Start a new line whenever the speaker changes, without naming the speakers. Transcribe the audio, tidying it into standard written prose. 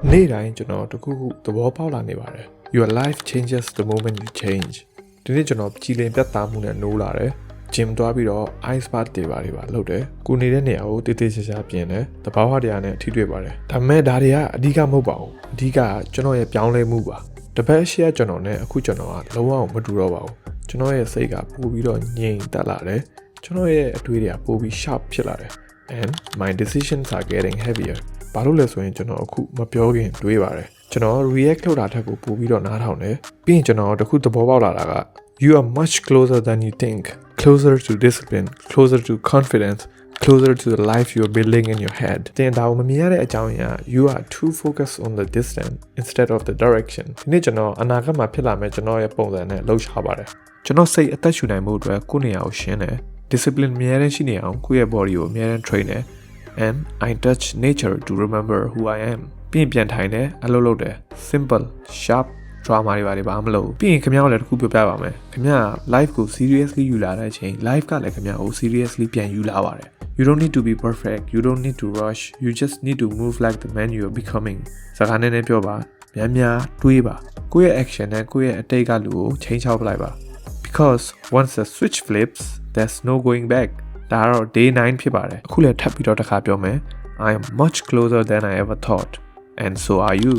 နေ့တိုင်းကျွန်တော်တခုခုသဘောပေါက်လာနေပါတယ် Your life changes the moment you change ဒီနေ့ကျွန်တော်ကြည်လင်ပြတ်သားမှုနဲ့နိုးလာတယ် gym သွားပြီးတော့ ice bath တွေပါလုပ်တယ်ကိုနေတဲ့နေရာကိုတေးသေးချာချာပြင်တယ်တဘာဝတရားနဲ့ထိတွေ့ပါတယ်ဒါပေမဲ့ဒါတွေကအဓိကမဟုတ်ပါဘူးအဓိကကျွန်တော်ရဲ့ပြောင်းလဲမှုပါတပတ်ရှိရကျွန်တော်နဲ့အခုကျွန်တော်ကလုံးဝမတူတော့ပါဘူးကျွန်တော်ရဲ့စိတ်ကပိုပြီးတော့ငြိမ်သက်လာတယ်ကျွန်တော်ရဲ့အတွေးတွေကပိုပြီး sharp ဖြစ်လာတယ် and my decisions are getting heavier ဘာလို့လဲဆိုရင်ကျွန်တော်အခုမပြောခင်တွေးပါတယ်ကျွန်တော် react လုပ်တာထက်ကိုပိုပြီးတော့နားထောင်တယ်ပြီးရင်ကျွန်တော်တခုသဘောပေါက်လာတာက you are much closer than you think closer to discipline closer to confidence closer to the life you are building in your head တင်ဒါကိုမမြင်ရတဲ့အကြောင်းအရာ you are too focused on the distance instead of the direction ဒီနေ့ကျွန်တော်အနာဂတ်မှာဖြစ်လာမယ့်ကျွန်တော်ရဲ့ပုံစံနဲ့လှုပ်ရှားပါတယ်ကျွန်တော်စိတ်အသက်ရှူနိုင်မှုအတွက်ကိုယ့်နေရာကိုရှင်းတယ် discipline အများနဲ့ရှိနေအောင်ကိုယ့်ရဲ့ body ကိုအများနဲ့ train တယ် and I touch nature to remember who I am ပြီးရင်ပြန်ထိုင်တယ်အလုပ်လုပ်တယ် simple sharp drama တွေဘာမလုပ်ပြီးရင်ခင်ဗျားကိုလည်းတစ်ခုပြောပြပါမယ်ခင်ဗျား life ကို seriously ယူလာတဲ့အချိန် life ကလည်းခင်ဗျားကို seriously ပြန်ယူလာပါတယ် you don't need to be perfect you don't need to rush you just need to move like the man you are becoming စကားနဲ့ပြောပါများတွေးပါကိုယ့်ရဲ့ action နဲ့ကိုယ့်ရဲ့အတိတ်ကလူကိုချိန်ချောက်ပလိုက်ပါ because once the switch flips there's no going back ဒါတော့ day 9ဖြစ်ပါတယ်အခုလည်းထပ်ပြီးတော့တစ်ခါပြောမယ် I am much closer than I ever thought and so are you